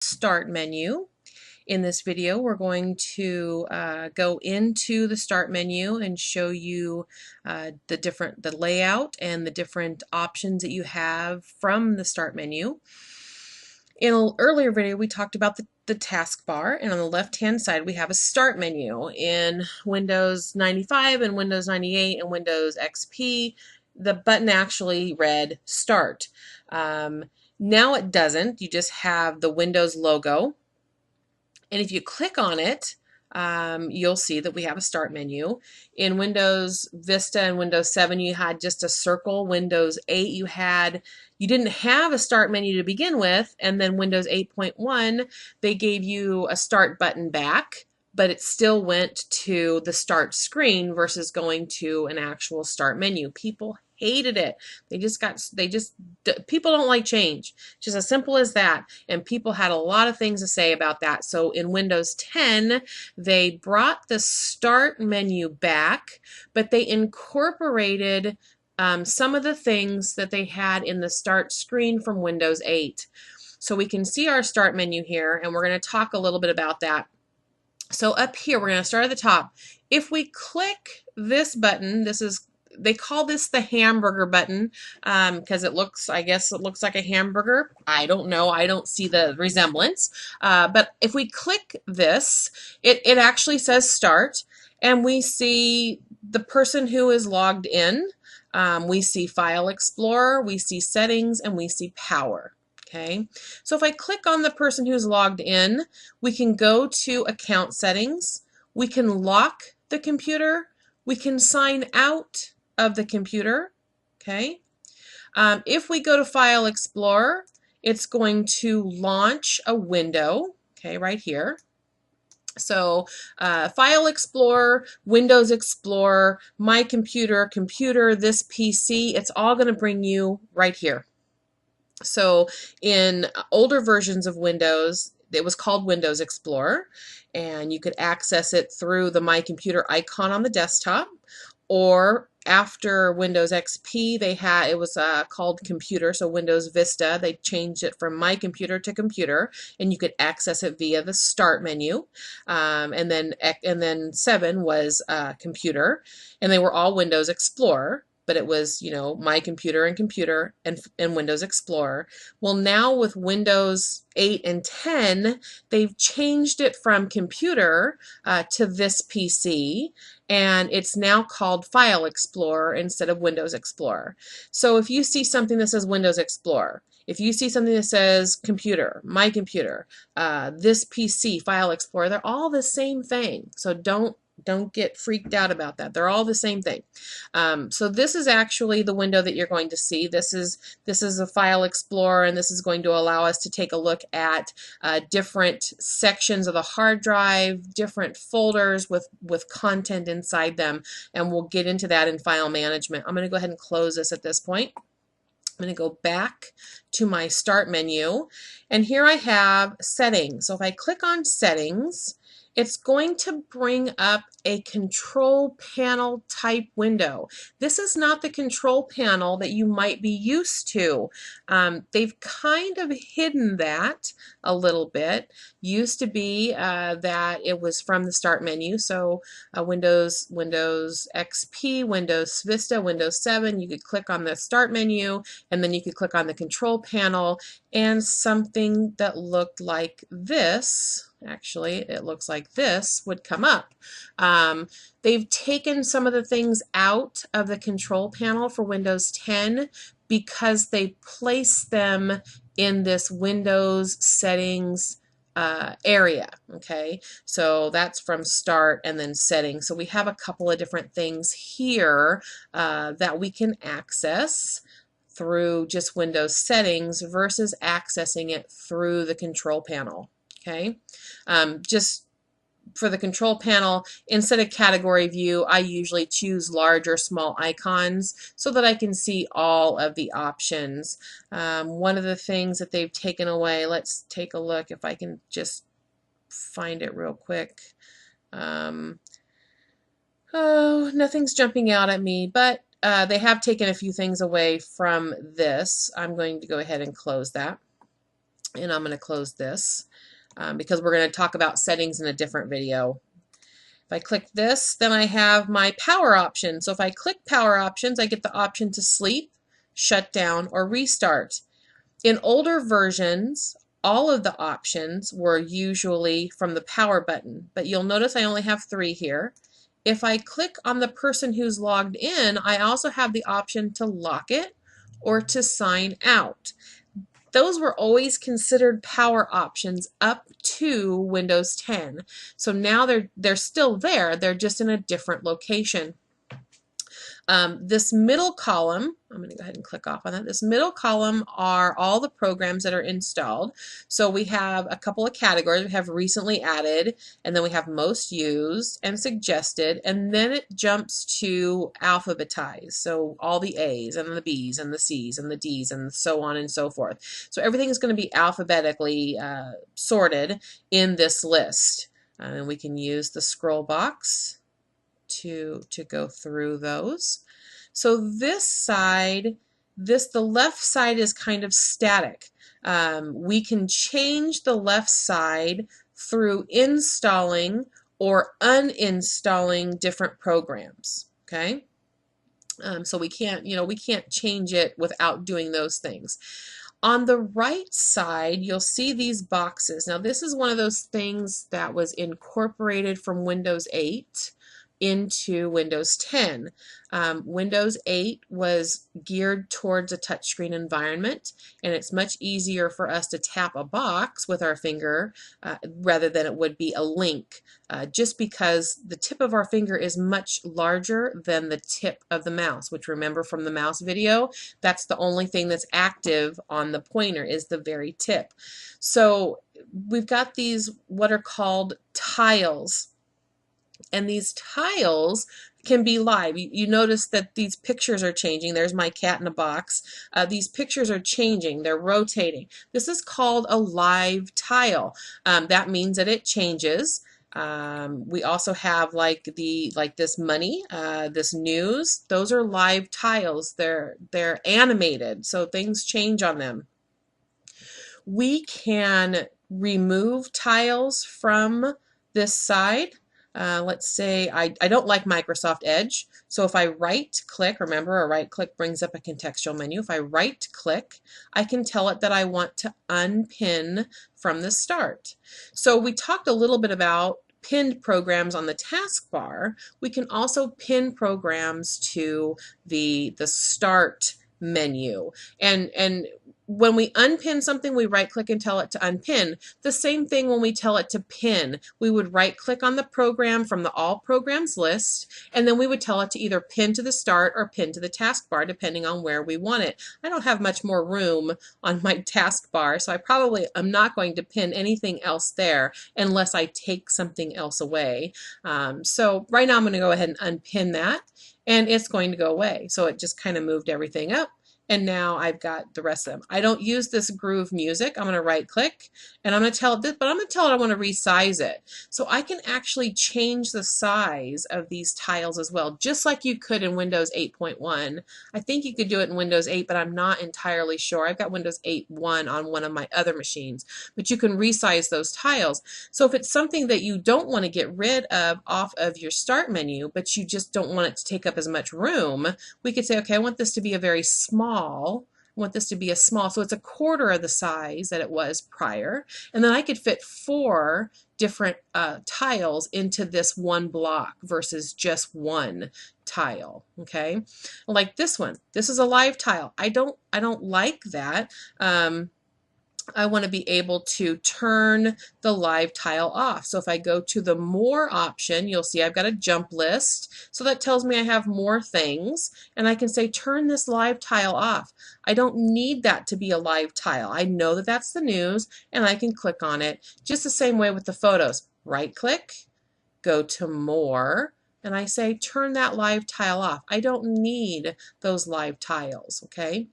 Start menu. In this video, we're going to go into the Start menu and show you the layout and the different options that you have from the Start menu. In an earlier video, we talked about the taskbar, and on the left-hand side, we have a Start menu. In Windows 95 and Windows 98 and Windows XP, the button actually read Start. Now it doesn't. You just have the Windows logo. And if you click on it, you'll see that we have a Start menu. In Windows Vista and Windows 7, you had just a circle. Windows 8, you didn't have a Start menu to begin with, and then Windows 8.1, they gave you a Start button back, but it still went to the Start screen versus going to an actual Start menu. People hated it. People don't like change. Just as simple as that. And people had a lot of things to say about that. So in Windows 10, they brought the Start menu back, but they incorporated some of the things that they had in the Start screen from Windows 8. So we can see our Start menu here, and we're going to talk a little bit about that. So up here, we're going to start at the top. If we click this button, they call this the hamburger button because I guess it looks like a hamburger. I don't know. I don't see the resemblance. But if we click this, it actually says Start, and we see the person who is logged in. We see File Explorer, we see Settings, and we see Power. Okay, so if I click on the person who's logged in, we can go to Account Settings, we can lock the computer, we can sign out of the computer. Okay, if we go to File Explorer, it's going to launch a window, okay, right here. So File Explorer, Windows Explorer, My Computer, this PC, it's all going to bring you right here. So in older versions of Windows, it was called Windows Explorer, and you could access it through the My Computer icon on the desktop, or after Windows XP, it was called Computer, so Windows Vista, they changed it from My Computer to Computer, and you could access it via the Start menu. And then 7 was Computer, and they were all Windows Explorer. But it was, My Computer and Windows Explorer. Well, now with Windows 8 and 10, they've changed it from Computer to this PC, and it's now called File Explorer instead of Windows Explorer. So if you see something that says Windows Explorer, if you see something that says Computer, My Computer, this PC, File Explorer, they're all the same thing. So don't get freaked out about that. They're all the same thing. So this is actually the window that you're going to see. This is a File Explorer, and this is going to allow us to take a look at different sections of the hard drive, different folders with content inside them, and we'll get into that in File Management. I'm going to go ahead and close this at this point. I'm going to go back to my Start menu, and here I have Settings. So if I click on Settings, it's going to bring up a control panel type window. This is not the control panel that you might be used to. They've kind of hidden that a little bit. Used to be that it was from the Start menu, so Windows XP, Windows Vista, Windows 7, you could click on the Start menu, and then you could click on the control panel, and something that looked like this, actually it looks like this, would come up. They've taken some of the things out of the control panel for Windows 10 because they place them in this Windows settings area. Okay, so that's from Start and then Settings. So we have a couple of different things here that we can access through just Windows Settings versus accessing it through the control panel. Okay, just for the control panel, instead of category view, I usually choose large or small icons so that I can see all of the options. One of the things that they've taken away, let's take a look if I can just find it real quick. Oh, nothing's jumping out at me, but they have taken a few things away from this. I'm going to go ahead and close that. And I'm going to close this because we're going to talk about settings in a different video. If I click this, then I have my power option. So if I click power options, I get the option to sleep, shut down, or restart. In older versions, all of the options were usually from the power button, but you'll notice I only have 3 here. If I click on the person who's logged in, I also have the option to lock it or to sign out. Those were always considered power options up to Windows 10. So now they're still there, they're just in a different location. This middle column, I'm going to go ahead and click off on that. This middle column are all the programs that are installed. So we have a couple of categories. We have recently added, and then we have most used and suggested, and then it jumps to alphabetized. So all the A's and the B's and the C's and the D's and so on and so forth. So everything is going to be alphabetically sorted in this list. And we can use the scroll box to go through those. So this side, the left side is kind of static. We can change the left side through installing or uninstalling different programs. Okay, so we can't change it without doing those things. On the right side, you'll see these boxes. Now, this is one of those things that was incorporated from Windows 8 into Windows 10. Windows 8 was geared towards a touchscreen environment, and it's much easier for us to tap a box with our finger rather than it would be a link, just because the tip of our finger is much larger than the tip of the mouse, which, remember from the mouse video, that's the only thing that's active on the pointer is the very tip. So we've got these what are called tiles. And these tiles can be live. You notice that these pictures are changing. There's my cat in a box. These pictures are changing. They're rotating. This is called a live tile. That means that it changes. We also have like this money, this news. Those are live tiles. They're animated, so things change on them. We can remove tiles from this side. Let's say I don't like Microsoft Edge, so if I right click, remember a right click brings up a contextual menu. If I right click, I can tell it that I want to unpin from the start. So we talked a little bit about pinned programs on the taskbar. We can also pin programs to the start menu, and when we unpin something, we right click and tell it to unpin. The same thing when we tell it to pin. We would right click on the program from the all programs list, and then we would tell it to either pin to the start or pin to the taskbar, depending on where we want it. I don't have much more room on my taskbar, so I probably am not going to pin anything else there unless I take something else away. So right now I'm going to go ahead and unpin that, and it's going to go away. So it just kind of moved everything up. And now I've got the rest of them. I don't use this groove music. I'm going to right click and I'm going to tell it this, but I'm going to tell it I want to resize it. So I can actually change the size of these tiles as well, just like you could in Windows 8.1. I think you could do it in Windows 8, but I'm not entirely sure. I've got Windows 8.1 on one of my other machines, but you can resize those tiles. So if it's something that you don't want to get rid of off of your start menu, but you just don't want it to take up as much room, we could say, okay, I want this to be a very small. I want this to be a small, so it's a quarter of the size that it was prior, and then I could fit 4 different tiles into this one block versus just one tile. Okay, like this one. This is a live tile. I don't like that. I want to be able to turn the live tile off. So if I go to the more option, you'll see I've got a jump list. So that tells me I have more things, and I can say turn this live tile off. I don't need that to be a live tile. I know that that's the news, and I can click on it just the same way with the photos. Right click, go to more, and I say turn that live tile off. I don't need those live tiles, okay?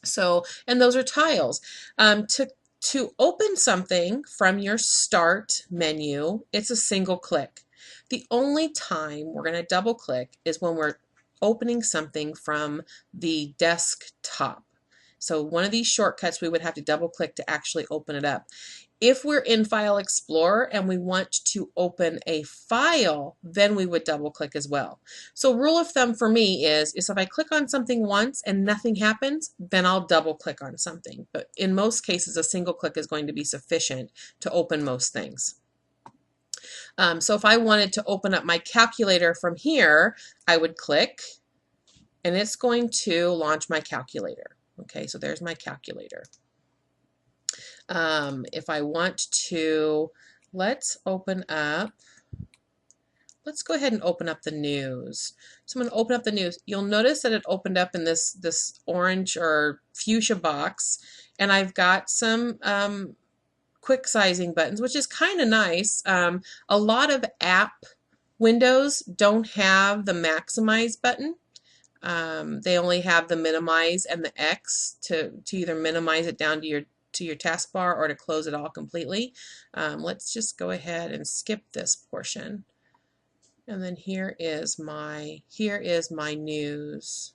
So, and those are tiles. To open something from your start menu, it's a single click. The only time we're going to double click is when we're opening something from the desktop. So one of these shortcuts we would have to double click to actually open it up. If we're in File Explorer and we want to open a file, then we would double click as well. So rule of thumb for me is if I click on something once and nothing happens, then I'll double click on something. But in most cases, a single click is going to be sufficient to open most things. So if I wanted to open up my calculator from here, I would click and it's going to launch my calculator. Okay, so there's my calculator. If I want to, let's go ahead and open up the news. So I'm going to open up the news. You'll notice that it opened up in this orange or fuchsia box, and I've got some quick sizing buttons, which is kind of nice. A lot of app windows don't have the maximize button. They only have the minimize and the X to either minimize it down to your taskbar or to close it all completely. Let's just go ahead and skip this portion. And then here is my news.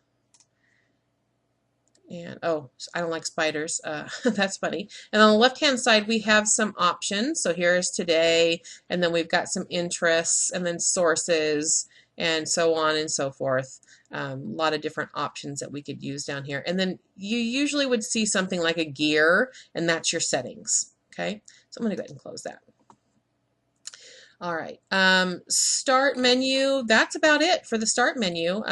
And oh, I don't like spiders. That's funny. And on the left-hand side, we have some options. So here's today, and then we've got some interests, and then sources, and so on and so forth. A lot of different options that we could use down here. And then you usually would see something like a gear, and that's your settings. Okay, so I'm going to go ahead and close that. All right, start menu. That's about it for the start menu.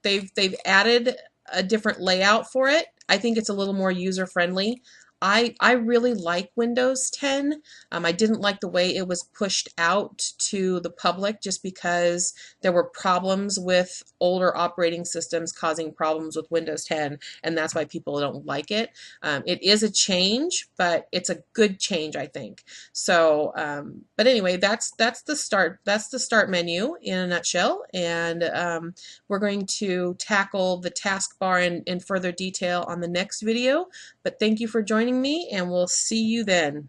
They've added a different layout for it. I think it's a little more user-friendly. I really like Windows 10. I didn't like the way it was pushed out to the public just because there were problems with older operating systems causing problems with Windows 10, and that's why people don't like it. It is a change, but it's a good change, I think. So, but anyway, that's the start menu in a nutshell, and we're going to tackle the taskbar in further detail on the next video. But thank you for joining me, and we'll see you then.